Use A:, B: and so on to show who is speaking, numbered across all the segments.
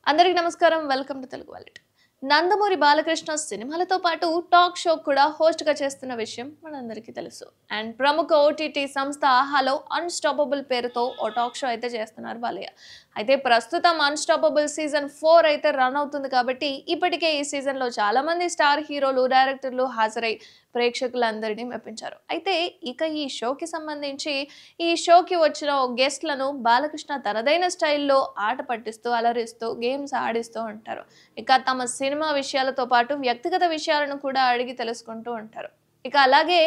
A: అందరికీ నమస్కారం. Welcome to Telugu wallet. Nandamuri Balakrishna సినిమాలతో పాటు టాక్ షో కూడా హోస్ట్‌గా చేస్తున్న విషయం మనందరికీ తెలుసు. అండ్ ప్రముఖ ఓటీటీ సంస్థ ఆహాలో అన్‌స్టాపబుల్ పేరుతో ఓ టాక్ షో అయితే చేస్తున్నారు బాలయ్య. అయితే ప్రస్తుతం అన్‌స్టాపబుల్ సీజన్ 4 అయితే రన్ అవుతుంది కాబట్టి ఇప్పటికే ఈ సీజన్‌లో చాలామంది స్టార్ హీరోలు, డైరెక్టర్లు హాజరై ప్రేక్షకులందరినీ మెప్పించారు. అయితే ఇక ఈ షోకి సంబంధించి ఈ షోకి వచ్చిన ఓ గెస్ట్‌లను బాలకృష్ణ తనదైన స్టైల్‌లో ఆట పట్టిస్తూ, అలరిస్తూ, గేమ్స్ ఆడిస్తూ ఉంటారు. ఇక తమ సినిమా విషయాలతో పాటు వ్యక్తిగత విషయాలను కూడా అడిగి తెలుసుకుంటూ ఉంటారు. ఇక అలాగే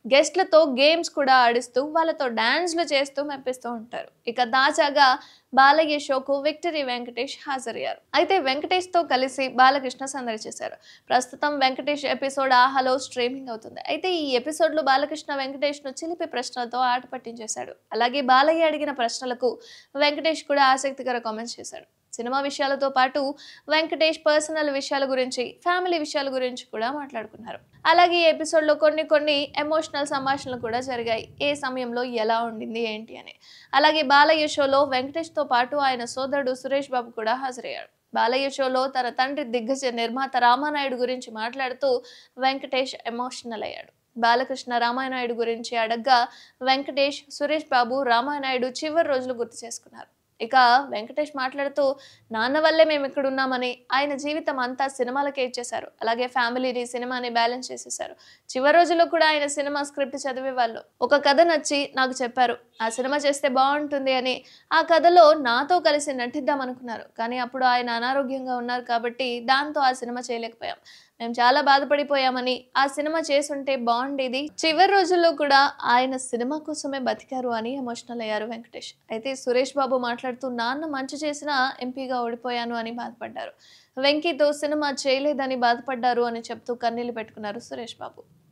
A: గెస్ట్‌లతో గేమ్స్ కూడా ఆడిస్తూ, వాళ్ళతో డాన్స్‌లు చేస్తూ మెప్పిస్తూ ఉంటారు. ఇక తాజాగా బాలయ్య షోకు విక్టరీ వెంకటేష్ హాజరయ్యారు. అయితే వెంకటేష్‌తో కలిసి బాలకృష్ణ సందడి చేశారు. ప్రస్తుతం వెంకటేష్ ఎపిసోడ్ ఆహాలో స్ట్రీమింగ్ అవుతుంది. అయితే ఈ ఎపిసోడ్‌లో బాలకృష్ణ వెంకటేష్‌ను చిలిపి ప్రశ్నలతో ఆట పట్టించేశాడు. అలాగే బాలయ్య అడిగిన ప్రశ్నలకు వెంకటేష్ కూడా ఆసక్తికర కామెంట్స్ చేశాడు. సినిమా విషయాలతో పాటు వెంకటేష్ పర్సనల్ విషయాల గురించి, ఫ్యామిలీ విషయాల గురించి కూడా మాట్లాడుకున్నారు. అలాగే ఈ ఎపిసోడ్‌లో కొన్ని ఎమోషనల్ సంభాషణలు కూడా జరిగాయి. ఏ సమయంలో ఎలా ఉండింది ఏంటి అని. అలాగే బాలయ్య షోలో వెంకటేష్‌తో పాటు ఆయన సోదరుడు సురేష్ బాబు కూడా హాజరయ్యాడు. బాలయ్య షోలో తన తండ్రి దిగ్గజ నిర్మాత రామానాయుడు గురించి మాట్లాడుతూ వెంకటేష్ ఎమోషనల్ అయ్యాడు. బాలకృష్ణ రామానాయుడు గురించి అడగ్గా వెంకటేష్, సురేష్ బాబు రామానాయుడు చివరి రోజులు గుర్తు చేసుకున్నారు. ఇక వెంకటేష్ మాట్లాడుతూ నాన్న వల్లే మేము ఇక్కడ ఉన్నామని, ఆయన జీవితం అంతా సినిమాలకే ఇచ్చేశారు. అలాగే ఫ్యామిలీని, సినిమాని బ్యాలెన్స్ చేసేశారు. చివరి రోజుల్లో కూడా ఆయన సినిమా స్క్రిప్ట్ చదివేవాళ్ళు. ఒక కథ నచ్చి నాకు చెప్పారు, ఆ సినిమా చేస్తే బాగుంటుంది అని. ఆ కథలో నాతో కలిసి నటిద్దాం అనుకున్నారు. కానీ అప్పుడు ఆయన అనారోగ్యంగా ఉన్నారు కాబట్టి దాంతో ఆ సినిమా చేయలేకపోయాం. మేము చాలా బాధపడిపోయామని, ఆ సినిమా చేసుంటే బాగుండేది. చివరి రోజుల్లో కూడా ఆయన సినిమా కోసమే బతికారు అని ఎమోషనల్ అయ్యారు వెంకటేష్. అయితే సురేష్ బాబు మాట్లాడుతూ నాన్న మంచి చేసినా ఎంపీగా ఓడిపోయాను అని బాధపడ్డారు. వెంకీతో సినిమా చేయలేదని బాధపడ్డారు అని చెప్తూ కన్నీళ్లు పెట్టుకున్నారు సురేష్ బాబు.